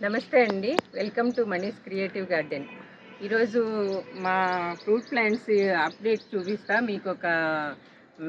నమస్తే అండి. Welcome to Mani's creative garden. ఈరోజు మా ఫ్రూట్ ప్లాంట్స్ అప్డేట్ చూపిస్తా. మీకు ఒక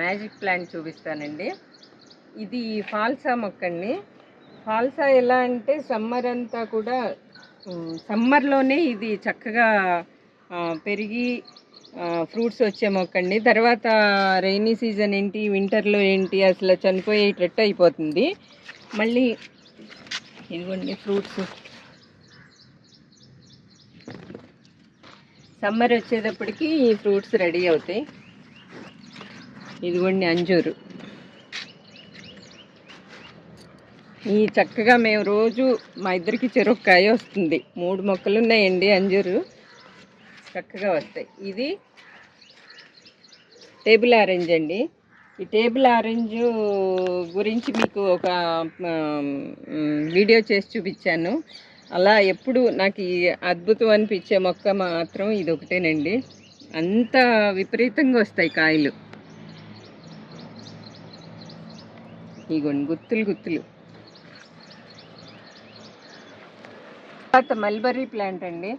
మ్యాజిక్ ప్లాంట్ చూపిస్తానండి. ఇది ఫాల్సా మొక్కండి. ఫాల్సా ఎలా అంటే సమ్మర్ అంతా కూడా సమ్మర్లోనే ఇది చక్కగా పెరిగి ఫ్రూట్స్ వచ్చే మొక్కండి. తర్వాత రైనీ సీజన్ ఏంటి, వింటర్లో ఏంటి, అసలు చనిపోయేటట్టు అయిపోతుంది. మళ్ళీ ఇదిగోండి ఫ్రూట్స్. సమ్మర్ వచ్చేటప్పటికి ఈ ఫ్రూట్స్ రెడీ అవుతాయి. ఇదిగోండి అంజూరు. ఈ చక్కగా మేము రోజు మా ఇద్దరికి చెరొక్కాయ వస్తుంది. 3 మొక్కలు ఉన్నాయండి అంజూరు, చక్కగా వస్తాయి. ఇది టేబుల్ ఆరెంజ్ అండి. ఈ టేబుల్ ఆరెంజ్ గురించి మీకు ఒక వీడియో చేసి చూపించాను. అలా ఎప్పుడు నాకు ఈ అద్భుతం అనిపించే మొక్క మాత్రం ఇది ఒకటేనండి. అంత విపరీతంగా వస్తాయి కాయలు. ఇగోండి గుత్తులు గుత్తులు. తర్వాత మల్బరీ ప్లాంట్ అండి.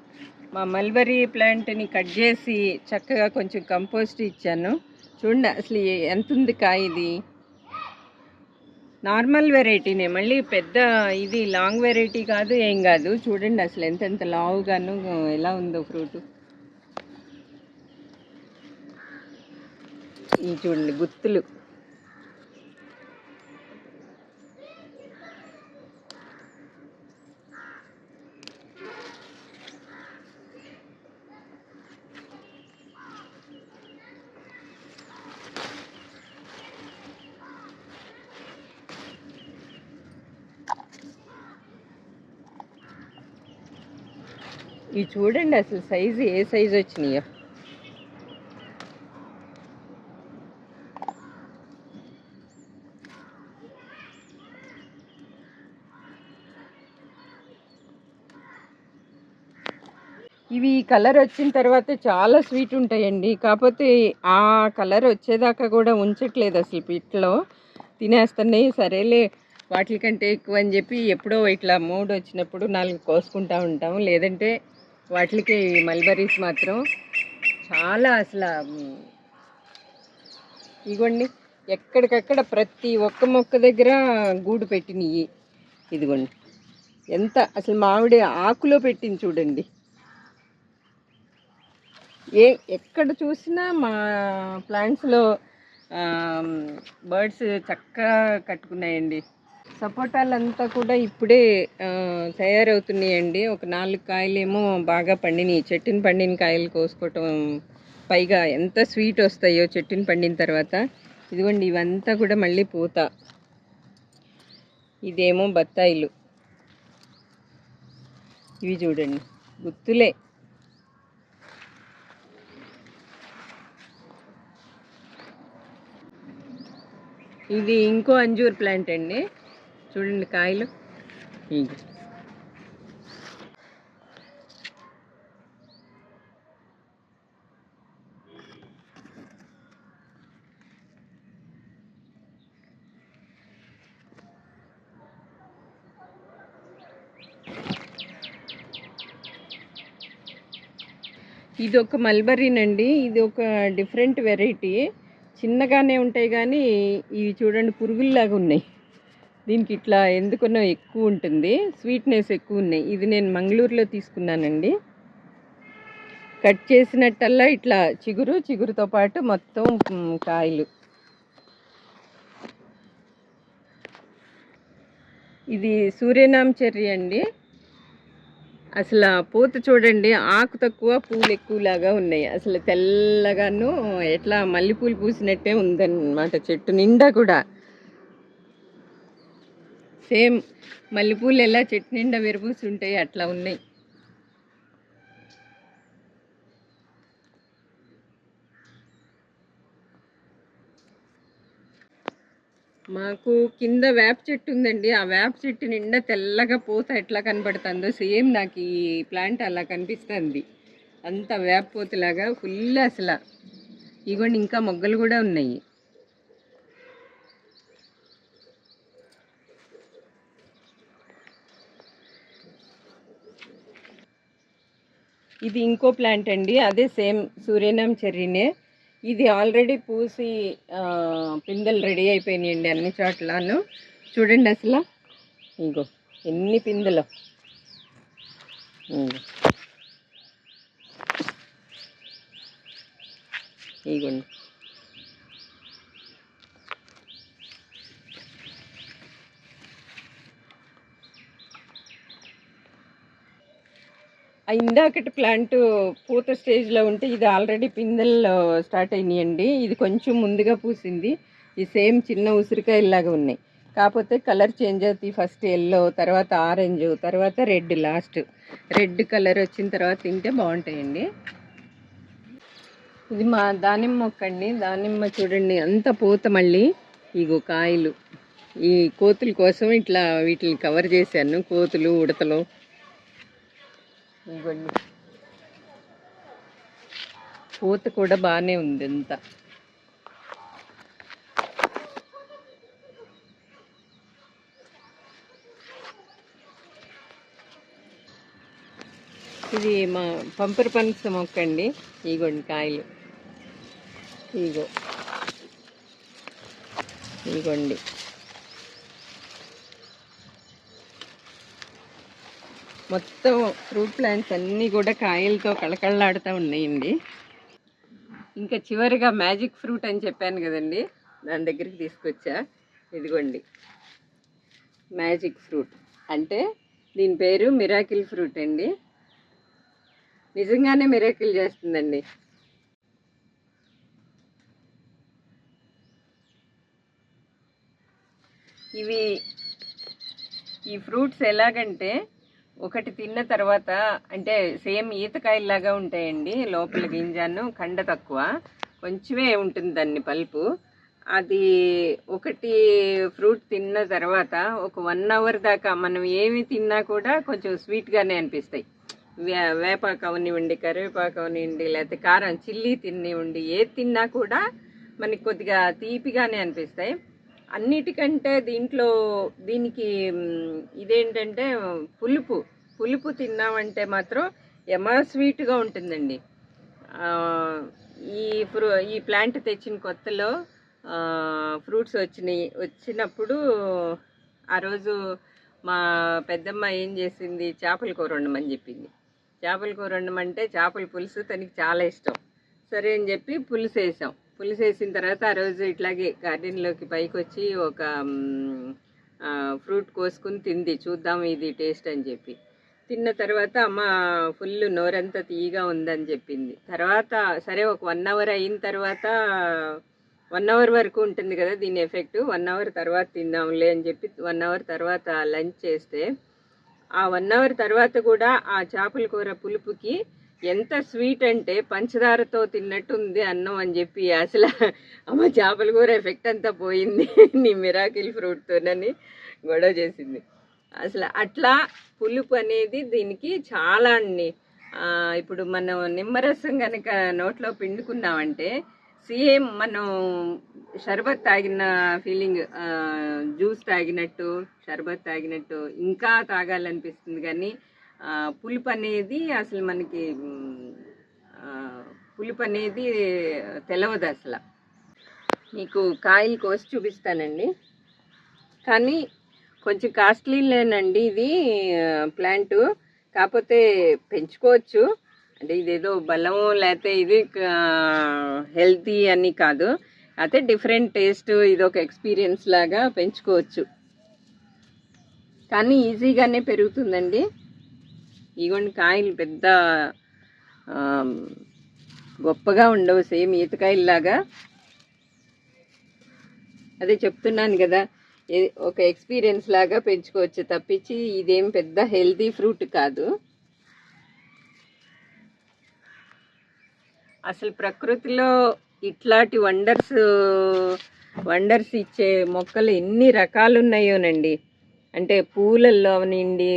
మా మల్బరీ ప్లాంట్ని కట్ చేసి చక్కగా కొంచెం కంపోస్ట్ ఇచ్చాను. చూడండి అసలు ఎంత ఉంది కాయ. ఇది నార్మల్ వెరైటీనే, మళ్ళీ పెద్ద ఇది లాంగ్ వెరైటీ కాదు, ఏం కాదు. చూడండి అసలు ఎంత లావుగాను ఎలా ఉందో ఫ్రూట్. ఈ చూడండి గుత్తులు. ఇవి చూడండి అసలు సైజు ఏ సైజు వచ్చినాయో. ఇవి కలర్ వచ్చిన తర్వాత చాలా స్వీట్ ఉంటాయండి. కాకపోతే ఆ కలర్ వచ్చేదాకా కూడా ఉంచట్లేదు అసలు. పిట్లో తినేస్తున్నాయి. సరేలే వాటికంటే ఎక్కువ అని చెప్పి ఎప్పుడో ఇట్లా మూడ్ వచ్చినప్పుడు 4 కోసుకుంటూ ఉంటాం. లేదంటే వాటికి మల్బరీస్ మాత్రం చాలా అసలు ఇదిగోండి ఎక్కడికక్కడ ప్రతి ఒక్క మొక్క దగ్గర గూడు పెట్టినవి. ఇదిగోండి ఎంత అసలు మామిడి ఆకులో పెట్టింది చూడండి. ఎక్కడ చూసినా మా ప్లాంట్స్లో బర్డ్స్ చక్కగా కట్టుకున్నాయండి. సపోటాలంతా కూడా ఇప్పుడే తయారవుతున్నాయండి. ఒక 4 కాయలేమో బాగా పండినాయి. చెట్టుని పండిన కాయలు కోసుకోవటం, పైగా ఎంత స్వీట్ వస్తాయో చెట్టుని పండిన తర్వాత. ఇదిగోండి ఇవంతా కూడా మళ్ళీ పూత. ఇదేమో బత్తాయిలు. ఇవి చూడండి గుత్తులే. ఇది ఇంకో అంజూర్ ప్లాంట్ అండి. చూడండి కాయలు. ఇది ఒక మల్బరీనండి. ఇది ఒక డిఫరెంట్ వెరైటీ. చిన్నగానే ఉంటాయి కానీ ఇవి చూడండి పురుగుల్లాగా ఉన్నాయి. దీనికి ఇట్లా ఎందుకనో ఎక్కువ ఉంటుంది, స్వీట్నెస్ ఎక్కువ ఉన్నాయి. ఇది నేను మంగళూరులో తీసుకున్నానండి. కట్ చేసినట్టల్లా ఇట్లా చిగురుతో పాటు మొత్తం కాయలు. ఇది సూర్యనామ చెర్రీ అండి. అసలు పూత చూడండి, ఆకు తక్కువ పూలు ఎక్కువలాగా ఉన్నాయి. అసలు తెల్లగాను ఎట్లా మల్లెపూలు పూసినట్టే ఉందన్నమాట చెట్టు నిండా కూడా. సేమ్ మల్లెపూలు ఎలా చెట్టు నిండా విరబూసి ఉంటాయి అట్లా ఉన్నాయి. మాకు కింద వేప చెట్టు ఉందండి. ఆ వేప చెట్టు నిండా తెల్లగా పూత ఎట్లా కనబడుతుందో సేమ్ నాకు ఈ ప్లాంట్ అలా కనిపిస్తుంది. అంత వేప పూతలాగా ఫుల్ అసలు. ఇగోండి ఇంకా మొగ్గలు కూడా ఉన్నాయి. ఇది ఇంకో ప్లాంట్ అండి, అదే సేమ్ సూర్యనామ్ చెర్రీనే. ఇది ఆల్రెడీ పూసి పిందెలు రెడీ అయిపోయినాయండి అన్ని చోట్లను. చూడండి అసలు ఇంకో ఎన్ని పిందెలు. ఇగోండి. ఇందాకటి ప్లాంట్ పూత స్టేజ్లో ఉంటే ఇది ఆల్రెడీ పిందెల్లో స్టార్ట్ అయినాయండి. ఇది కొంచెం ముందుగా పూసింది. ఈ సేమ్ చిన్న ఉసిరికాయలాగా ఉన్నాయి, కాకపోతే కలర్ చేంజ్ అవుతాయి. ఫస్ట్ ఎల్లో, తర్వాత ఆరెంజ్, తర్వాత రెడ్. లాస్ట్ రెడ్ కలర్ వచ్చిన తర్వాత తింటే బాగుంటాయండి. ఇది మా దానిమ్మ మొక్క అండి. దానిమ్మ చూడండి అంత పూత. మళ్ళీ ఇగో కాయలు. ఈ కోతుల కోసం ఇట్లా వీటిని కవర్ చేశాను, కోతులు ఉడతలు. ఇవ్వండి, పూత కూడా బాగానే ఉంది అంతా. ఇది మా పంపర పనస మొక్క అండి. ఇగోండి కాయలు. ఇగోండి. మొత్తం ఫ్రూట్ ప్లాంట్స్ అన్నీ కూడా కాయలతో కళకళలాడుతూ ఉన్నాయండి. ఇంకా చివరిగా మ్యాజిక్ ఫ్రూట్ అని చెప్పాను కదండి, దాని దగ్గరికి తీసుకొచ్చా. ఇదిగోండి మ్యాజిక్ ఫ్రూట్. అంటే దీని పేరు మిరాకిల్ ఫ్రూట్ అండి. నిజంగానే మిరాకిల్ చేస్తుందండి. ఈ ఫ్రూట్స్ ఎలాగంటే ఒకటి తిన్న తర్వాత అంటే సేమ్ ఈతకాయలాగా ఉంటాయండి. లోపల గింజను కండ తక్కువ, కొంచెమే ఉంటుంది దాన్ని పల్పు. అది ఒకటి ఫ్రూట్ తిన్న తర్వాత ఒక 1 అవర్ దాకా మనం ఏమి తిన్నా కూడా కొంచెం స్వీట్గానే అనిపిస్తాయి. వేపాకు అవనివ్వండి, కరివేపాకు అవనివ్వండి, లేకపోతే కారం చిల్లీ తినివ్వండి, ఏది తిన్నా కూడా మనకి కొద్దిగా తీపిగానే అనిపిస్తాయి. అన్నిటికంటే దీనికి ఇదేంటంటే పులుపు తిన్నామంటే మాత్రం స్వీట్గా ఉంటుందండి. ఈ ప్లాంట్ తెచ్చిన కొత్తలో ఫ్రూట్స్ వచ్చినప్పుడు ఆ రోజు మా పెద్దమ్మ ఏం చేసింది, చేపల కూర వండమని చెప్పింది. చేపల కూర వండమంటే చేపల పులుసు తనకి చాలా ఇష్టం. సరే అని చెప్పి పులుసు వేసిన తర్వాత ఆ రోజు ఇట్లాగే గార్డెన్లోకి పైకి వచ్చి ఒక ఫ్రూట్ కోసుకుని తింది, చూద్దాం ఇది టేస్ట్ అని చెప్పి. తిన్న తర్వాత అమ్మ ఫుల్ నోరంతా తీయగా ఉందని చెప్పింది. తర్వాత సరే ఒక 1 అవర్ అయిన తర్వాత 1 అవర్ వరకు ఉంటుంది కదా దీని ఎఫెక్ట్, 1 అవర్ తర్వాత తిందాంలే అని చెప్పి 1 అవర్ తర్వాత లంచ్ చేస్తే ఆ 1 అవర్ తర్వాత కూడా ఆ చేపల కూర పులుపుకి ఎంత స్వీట్ అంటే పంచదారతో తిన్నట్టు ఉంది అన్నం అని చెప్పి, అసలు అమ్మ చేపల కూర ఎఫెక్ట్ అంతా పోయింది నీ మిరాకిల్ ఫ్రూట్తోనని గొడవ చేసింది. అసలు అట్లా పులుపు అనేది దీనికి చాలా అండి. ఇప్పుడు మనం నిమ్మరసం కనుక నోట్లో పిండుకున్నామంటే సేమ్ మనం షర్బత్ తాగిన ఫీలింగ్, జ్యూస్ తాగినట్టు, షర్బత్ తాగినట్టు ఇంకా తాగాలనిపిస్తుంది. కానీ పులుపు అనేది అసలు మనకి పులుపు అనేది తెలవదు అసలు. మీకు కాయలు కోసి చూపిస్తానండి. కానీ కొంచెం కాస్ట్లీలేనండి ఇది ప్లాంటు, కాకపోతే పెంచుకోవచ్చు. అంటే ఇదేదో బలము లేకపోతే ఇది హెల్తీ అని కాదు, అయితే డిఫరెంట్ టేస్ట్, ఇది ఒక ఎక్స్పీరియన్స్ లాగా పెంచుకోవచ్చు. కానీ ఈజీగానే పెరుగుతుందండి. ఇగోండి కాయలు పెద్ద గొప్పగా ఉండవు, సేమ్ ఈతకాయల్లాగా. అదే చెప్తున్నాను కదా, ఒక ఎక్స్పీరియన్స్ లాగా పెంచుకోవచ్చు తప్పించి ఇదేం పెద్ద హెల్తీ ఫ్రూట్ కాదు. అసలు ప్రకృతిలో ఇట్లాంటి వండర్స్ ఇచ్చే మొక్కలు ఎన్ని రకాలు ఉన్నాయోనండి. అంటే పూలల్లో అవనివ్వండి,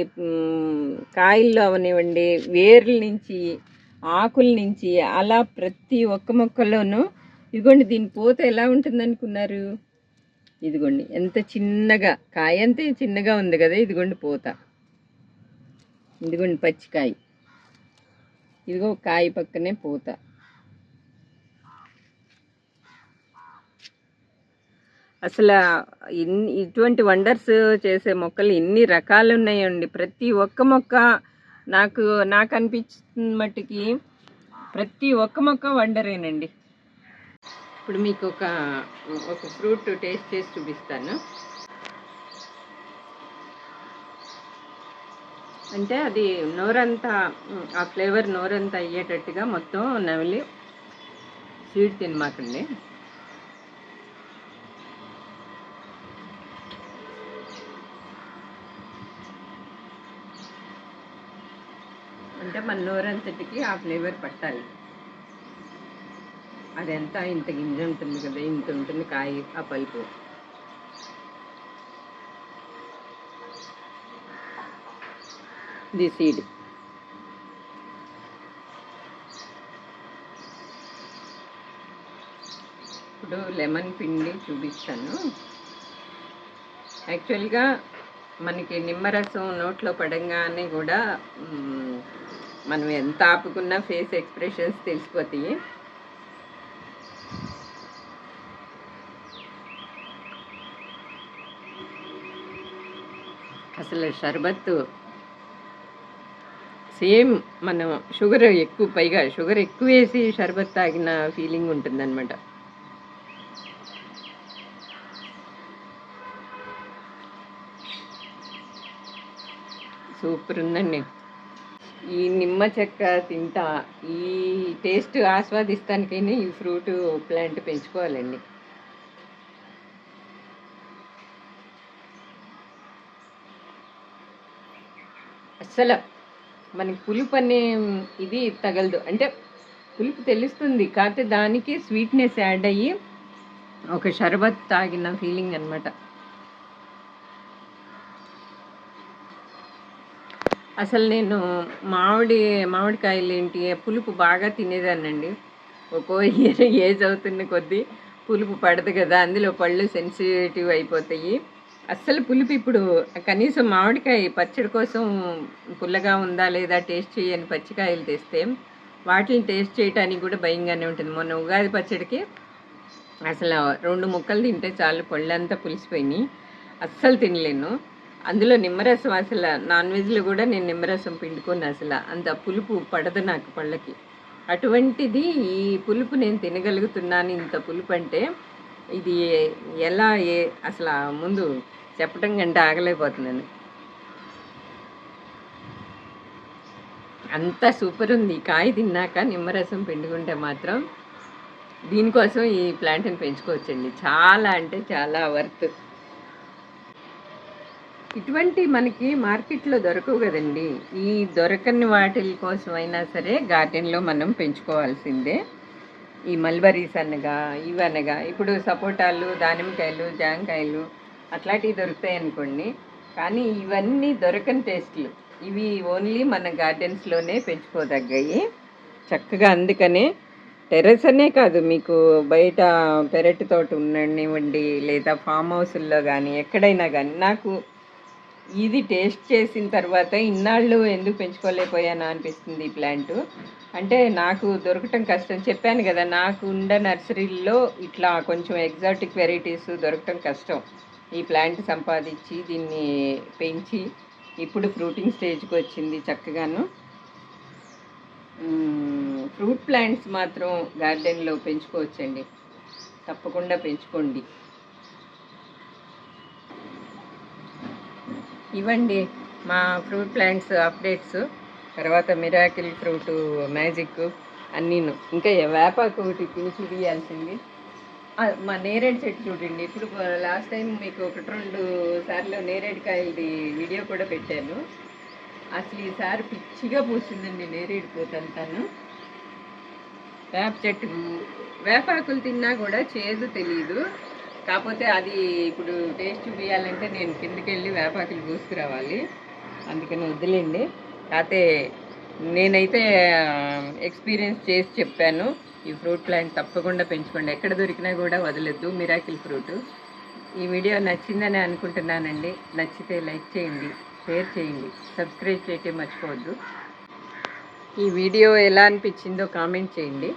కాయల్లో అవనివ్వండి, వేర్ల నుంచి, ఆకుల నుంచి, అలా ప్రతి ఒక్క మొక్కలోనూ. ఇదిగోండి దీని పూత ఎలా ఉంటుంది అనుకున్నారు? ఇదిగోండి ఎంత చిన్నగా, కాయ అంతే చిన్నగా ఉంది కదా. ఇదిగోండి పూత, ఇదిగోండి పచ్చికాయ. ఇదిగో కాయ పక్కనే పూత. అసలు ఇటువంటి వండర్స్ చేసే మొక్కలు ఎన్ని రకాలు ఉన్నాయండి. ప్రతి ఒక్క మొక్క నాకు అనిపించిన మట్టుకి ప్రతి ఒక్క మొక్క వండరేనండి. ఇప్పుడు మీకు ఒక ఫ్రూట్ టేస్ట్ చేసి చూపిస్తాను. అంటే అది నోరంతా ఆ ఫ్లేవర్ నోరంతా అయ్యేటట్టుగా మొత్తం నమిలి స్వీట్ తినమాకండి. అంటే మన నోరంతటికి ఆ ఫ్లేవర్ పట్టాలి. అదంతా ఇంత గింజ ఉంటుంది కదా, ఇంత ఉంటుంది కాయ, ఆ పలుపు. The seed. ఇప్పుడు లెమన్ పిండి చూపిస్తాను. యాక్చువల్గా మనకి నిమ్మరసం నోట్లో పడంగానే కూడా మనం ఎంత ఆపుకున్నా ఫేస్ ఎక్స్ప్రెషన్స్ తెలిసిపోతాయి. అసలు షర్బత్ సేమ్ మనం పైగా షుగర్ ఎక్కువ వేసి షర్బత్ తాగిన ఫీలింగ్ ఉంటుందన్నమాట. సూపర్ ఉందండి. ఈ నిమ్మ చెక్క తింటా ఈ టేస్ట్ ఆస్వాదిస్తానికైనా ఈ ఫ్రూట్ ప్లాంట్ పెంచుకోవాలండి. అస్సలు మనకి పులుపు అనే ఇది తగలదు. అంటే పులుపు తెలుస్తుంది, కాకపోతే దానికి స్వీట్నెస్ యాడ్ అయ్యి ఒక షర్బత్ తాగిన ఫీలింగ్ అనమాట. అసలు నేను మామిడికాయలు ఏంటి పులుపు బాగా తినేదాన్నండి. ఒక్కో ఇయర్ ఏజ్ అవుతున్న కొద్దీ పులుపు పడదు కదా, అందులో పళ్ళు సెన్సిటివ్ అయిపోతాయి. అస్సలు పులుపు ఇప్పుడు కనీసం మామిడికాయ పచ్చడి కోసం పుల్లగా ఉందా లేదా టేస్ట్ చేయని పచ్చికాయలు తెస్తే వాటిని టేస్ట్ చేయడానికి కూడా భయంగానే ఉంటుంది. మొన్న ఉగాది పచ్చడికి అసలు 2 ముక్కలు తింటే చాలు, పళ్ళంతా పులిసిపోయినాయి, అస్సలు తినలేను. అందులో నిమ్మరసం అసలు నాన్ వెజ్లో కూడా నేను నిమ్మరసం పిండుకొని అసలు అంత పులుపు పడదు నాకు పళ్ళకి. అటువంటిది ఈ పులుపు నేను తినగలుగుతున్నాను. ఇంత పులుపు అంటే ఇది ఎలా అసలు ముందు చెప్పడం కంటే ఆగలేకపోతున్నాను. అంత సూపర్ ఉంది. కాయ తిన్నాక నిమ్మరసం పిండుకుంటే మాత్రం దీనికోసం ఈ ప్లాంట్ని పెంచుకోవచ్చండి. చాలా అంటే చాలా వర్త్. ఇటువంటి మనకి మార్కెట్లో దొరకవు కదండి. ఈ దొరకని వాటి కోసమైనా సరే గార్డెన్లో మనం పెంచుకోవాల్సిందే. ఈ మల్బరీస్ ఇవనగా ఇప్పుడు సపోటాలు, దానిమ్మకాయలు, జాంకాయలు అట్లాంటివి దొరుకుతాయి అనుకోండి. కానీ ఇవన్నీ దొరకని టేస్ట్లు. ఇవి ఓన్లీ మన గార్డెన్స్లోనే పెంచుకోదగ్గాయి చక్కగా. అందుకనే టెర్రస్ అనే కాదు, మీకు బయట పెరటి తోట ఉండనివ్వండి లేదా ఫామ్ హౌస్ల్లో కానీ ఎక్కడైనా కానీ, నాకు ఇది టేస్ట్ చేసిన తర్వాత ఇన్నాళ్ళు ఎందుకు పెంచుకోలేకపోయానా అనిపిస్తుంది ఈ ప్లాంట్. అంటే నాకు దొరకటం కష్టం, చెప్పాను కదా, నాకు ఉండే నర్సరీల్లో ఇట్లా కొంచెం ఎగ్జాటిక్ వెరైటీస్ దొరకటం కష్టం. ఈ ప్లాంట్ సంపాదించి దీన్ని పెంచి ఇప్పుడు ఫ్రూటింగ్ స్టేజ్కి వచ్చింది చక్కగాను. ఫ్రూట్ ప్లాంట్స్ మాత్రం గార్డెన్లో పెంచుకోవచ్చండి, తప్పకుండా పెంచుకోండి. ఇవ్వండి మా ఫ్రూట్ ప్లాంట్స్ అప్డేట్స్. తర్వాత మిరాకిల్ ఫ్రూట్, మ్యాజిక్ అన్నీను. ఇంకా వేపాకు ఒకటి తిని చూపించాల్సింది. మా నేరేడు చెట్టు చూడండి. ఇప్పుడు లాస్ట్ టైం మీకు 1-2 సార్లు నేరేడుకాయలది వీడియో కూడా పెట్టాను. అసలు ఈసారి పిచ్చిగా పూసిందండి నేరేడు పూతంతాను. వేప చెట్టుకు వేపాకులు తిన్నా కూడా చేదు తెలీదు. కాకపోతే అది ఇప్పుడు టేస్ట్ చూపించాలంటే నేను కిందకి వెళ్ళి వేపాకులు పూసుకురావాలి, అందుకని వద్దులేండి. కాకపోతే నేనైతే ఎక్స్పీరియన్స్ చేసి చెప్పాను. ఈ ఫ్రూట్ ప్లాంట్ తప్పకుండా పెంచుకోండి, ఎక్కడ దొరికినా కూడా వదలొద్దు. Miracle fruit. ఈ వీడియో నచ్చిందని అనుకుంటున్నానండి. నచ్చితే లైక్ చేయండి, షేర్ చేయండి, సబ్స్క్రైబ్ చేయటం మర్చిపోవద్దు. ఈ వీడియో ఎలా అనిపించిందో కామెంట్ చేయండి.